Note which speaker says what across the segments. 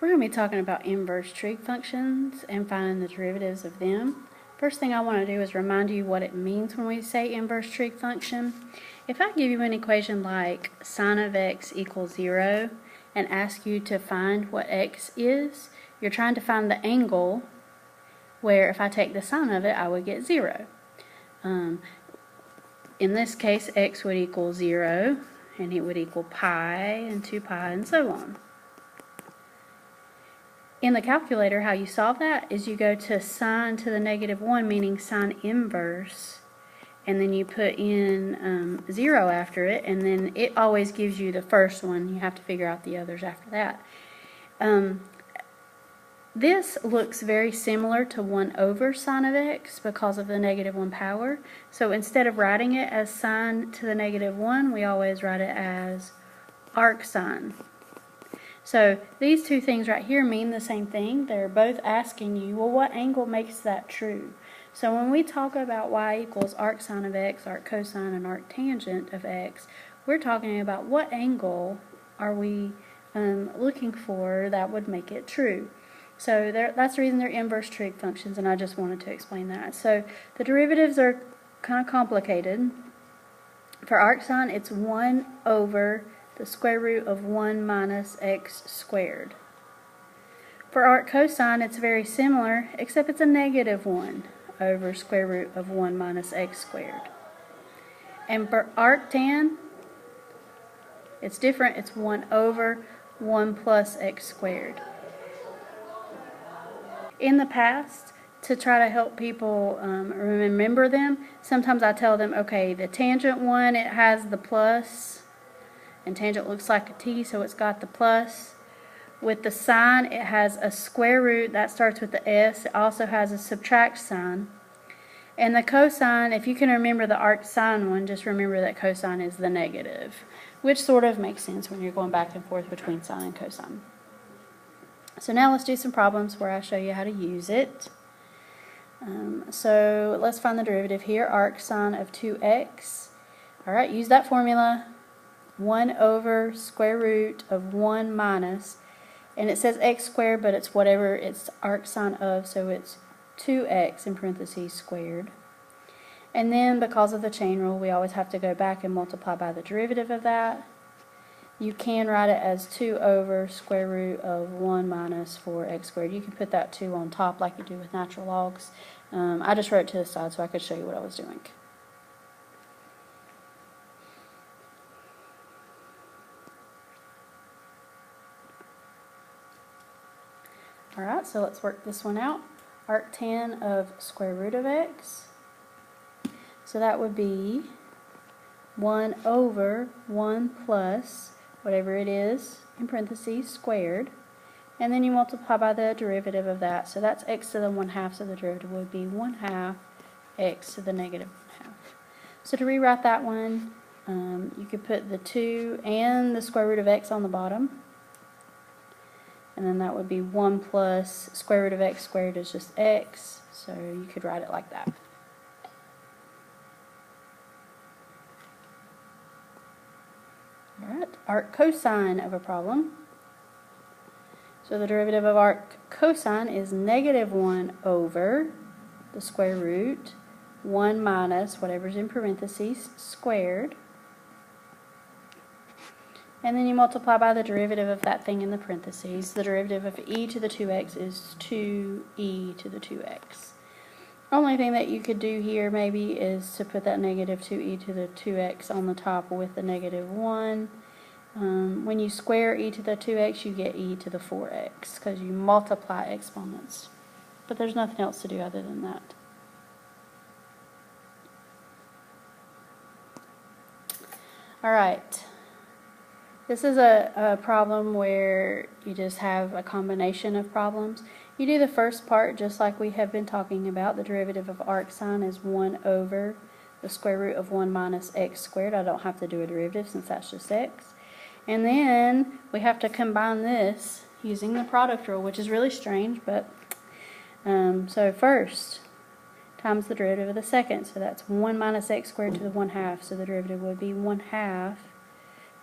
Speaker 1: We're going to be talking about inverse trig functions and finding the derivatives of them. First thing I want to do is remind you what it means when we say inverse trig function. If I give you an equation like sine of x equals 0 and ask you to find what x is, you're trying to find the angle where if I take the sine of it, I would get 0. In this case, x would equal 0, and it would equal pi and 2 pi and so on. In the calculator, how you solve that is you go to sine to the -1, meaning sine inverse, and then you put in 0 after it, and then it always gives you the first one. You have to figure out the others after that. This looks very similar to 1 over sine of x because of the -1 power. So instead of writing it as sine to the -1, we always write it as arc sine. So these two things right here mean the same thing. They're both asking you, well, what angle makes that true? So when we talk about y equals arc sine of x, arc cosine, and arc tangent of x, we're talking about what angle are we looking for that would make it true. So that's the reason they're inverse trig functions, and I just wanted to explain that. So the derivatives are kind of complicated. For arc sine, it's 1 over the square root of 1 minus x squared. For arc cosine, it's very similar, except it's a -1 over square root of 1 minus x squared. And for arc tan, it's different. It's 1 over 1 plus x squared. In the past, to try to help people remember them, sometimes I tell them, okay, the tangent one, it has the plus, and tangent looks like a T, so it's got the plus. With the sine, it has a square root, that starts with the S. It also has a subtract sign. And the cosine, if you can remember the arc sine one, just remember that cosine is the negative, which sort of makes sense when you're going back and forth between sine and cosine. So now let's do some problems where I show you how to use it. So let's find the derivative here, arc sine of 2x. Alright, use that formula. 1 over square root of 1 minus, and it says x squared, but it's whatever it's arc sine of, so it's 2x in parentheses squared. And then because of the chain rule, we always have to go back and multiply by the derivative of that. You can write it as 2 over square root of 1 minus 4x squared. You can put that 2 on top like you do with natural logs. I just wrote it to the side so I could show you what I was doing. Alright, so let's work this one out. Arc tan of square root of x. So that would be 1 over 1 plus whatever it is in parentheses squared. And then you multiply by the derivative of that. So that's x to the 1/2, so the derivative would be 1/2 x to the -1/2. So to rewrite that one, you could put the 2 and the square root of x on the bottom. And then that would be 1 plus square root of x squared is just x, so you could write it like that. Alright, arc cosine of a problem. So the derivative of arc cosine is -1 over the square root 1 minus whatever's in parentheses squared. And then you multiply by the derivative of that thing in the parentheses. The derivative of e to the 2x is 2e to the 2x. Only thing that you could do here maybe is to put that -2e to the 2x on the top with the -1. When you square e to the 2x, you get e to the 4x because you multiply exponents. But there's nothing else to do other than that. Alright. This is a problem where you just have a combination of problems. You do the first part just like we have been talking about. The derivative of arc sine is 1 over the square root of 1 minus x squared. I don't have to do a derivative since that's just x. And then we have to combine this using the product rule, which is really strange, but so first times the derivative of the second. So that's 1 minus x squared to the 1/2. So the derivative would be 1/2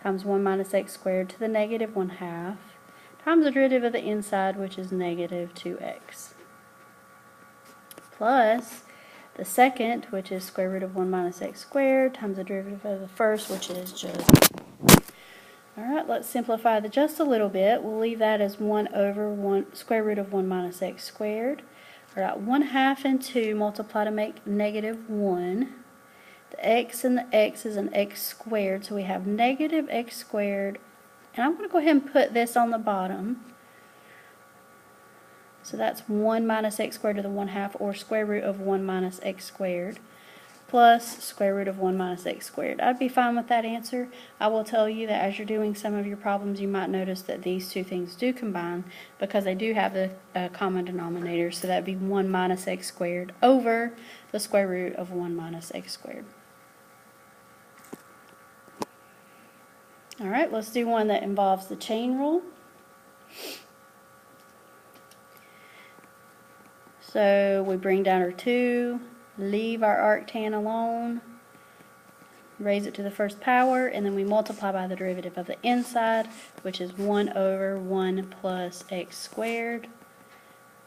Speaker 1: times 1 minus x squared to the -1/2 times the derivative of the inside, which is negative 2x, plus the second, which is square root of 1 minus x squared, times the derivative of the first, which is just. Alright, let's simplify the just a little bit. We'll leave that as 1 over 1 square root of 1 minus x squared. Alright, 1/2 and 2 multiply to make negative 1. The x and the x is an x squared, so we have negative x squared. And I'm going to go ahead and put this on the bottom. So that's 1 minus x squared to the 1/2, or square root of 1 minus x squared, plus square root of 1 minus x squared. I'd be fine with that answer. I will tell you that as you're doing some of your problems, you might notice that these two things do combine because they do have the common denominator. So that would be 1 minus x squared over the square root of 1 minus x squared. Alright, let's do one that involves the chain rule. So we bring down our 2, leave our arctan alone, raise it to the first power, and then we multiply by the derivative of the inside, which is 1 over 1 plus x squared.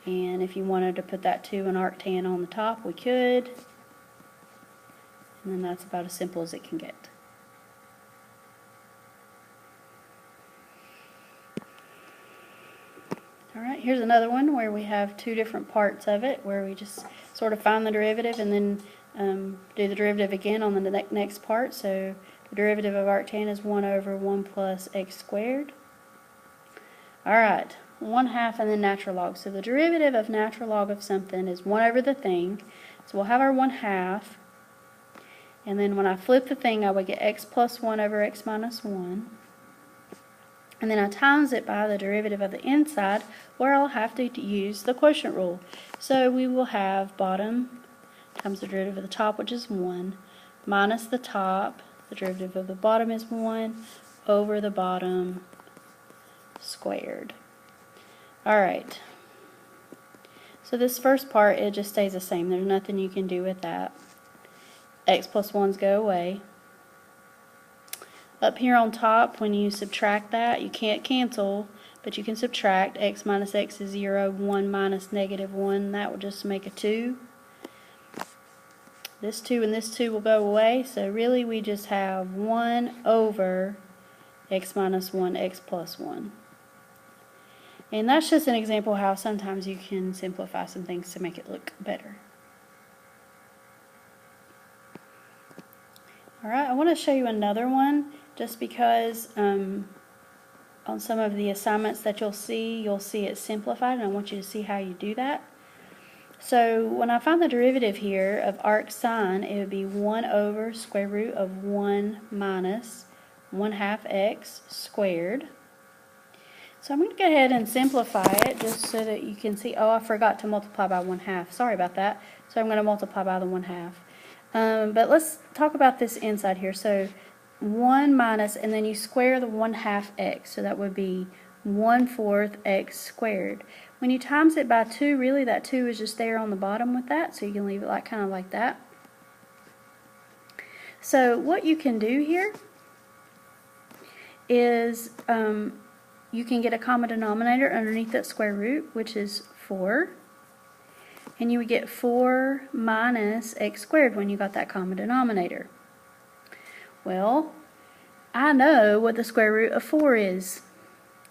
Speaker 1: And if you wanted to put that 2 and arctan on the top, we could. And then that's about as simple as it can get. Alright, here's another one where we have two different parts of it, where we just sort of find the derivative and then do the derivative again on the next part. So the derivative of arctan is 1 over 1 plus x squared. Alright, 1/2 and then natural log. So the derivative of natural log of something is 1 over the thing. So we'll have our 1/2. And then when I flip the thing, I would get x plus 1 over x minus 1. And then I times it by the derivative of the inside, where I'll have to use the quotient rule. So we will have bottom times the derivative of the top, which is 1, minus the top, the derivative of the bottom is 1, over the bottom squared. Alright, so this first part, it just stays the same. There's nothing you can do with that. X plus 1's go away. Up here on top, when you subtract that, you can't cancel, but you can subtract. X minus x is 0, 1 minus negative 1, that will just make a 2. This 2 and this 2 will go away, so really we just have 1 over x minus 1, x plus 1. And that's just an example how sometimes you can simplify some things to make it look better. Alright, I want to show you another one, just because on some of the assignments that you'll see it simplified, and I want you to see how you do that. So when I find the derivative here of arc sine, it would be 1 over square root of 1 minus 1/2 x squared. So I'm going to go ahead and simplify it just so that you can see. Oh, I forgot to multiply by 1/2. Sorry about that. So I'm going to multiply by the 1/2. But let's talk about this inside here. So 1 minus, and then you square the 1/2 x, so that would be 1/4 x squared. When you times it by 2, really that 2 is just there on the bottom with that, so you can leave it like kind of like that. So what you can do here is you can get a common denominator underneath that square root, which is 4. And you would get 4 minus x squared when you got that common denominator. Well, I know what the square root of 4 is,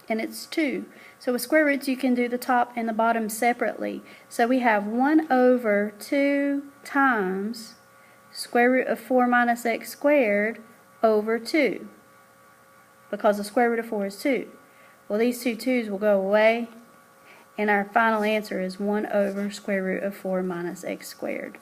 Speaker 1: and it's 2. So with square roots you can do the top and the bottom separately. So we have 1 over 2 times square root of 4 minus x squared over 2, because the square root of 4 is 2. Well, these two 2's will go away, and our final answer is 1 over square root of 4 minus x squared.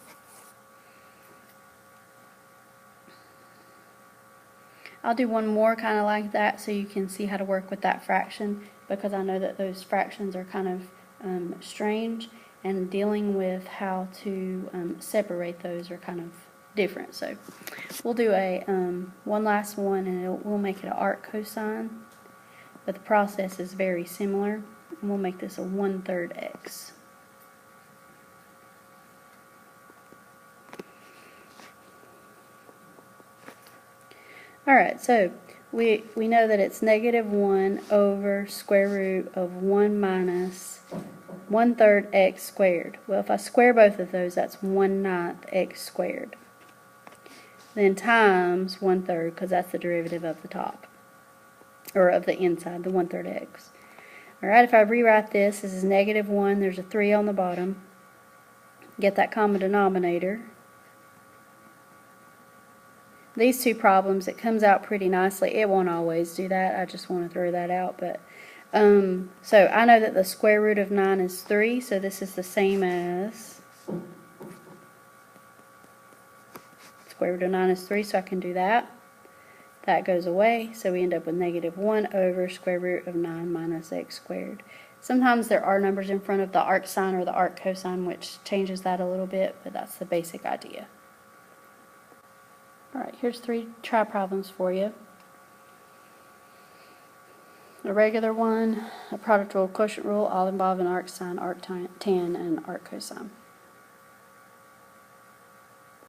Speaker 1: I'll do one more kind of like that so you can see how to work with that fraction, because I know that those fractions are kind of strange, and dealing with how to separate those are kind of different. So we'll do a one last one, and we'll make it an arc cosine, but the process is very similar. And we'll make this a 1/3 x. Alright, so we know that it's -1 over square root of 1 minus 1/3 x squared. Well, if I square both of those, that's 1/9 x squared. Then times 1/3, because that's the derivative of the top, or of the inside, the 1/3 x. Alright, if I rewrite this is -1, there's a 3 on the bottom. Get that common denominator. These two problems, it comes out pretty nicely. It won't always do that. I just want to throw that out. But so I know that the square root of 9 is 3, so this is the same as square root of 9 is 3, so I can do that. That goes away, so we end up with -1 over square root of 9 minus x squared. Sometimes there are numbers in front of the arc sign or the arc cosine, which changes that a little bit, but that's the basic idea. Alright, here's 3 try problems for you. A regular one, a product rule, quotient rule, all involving arc sine, arc tan, and arc cosine.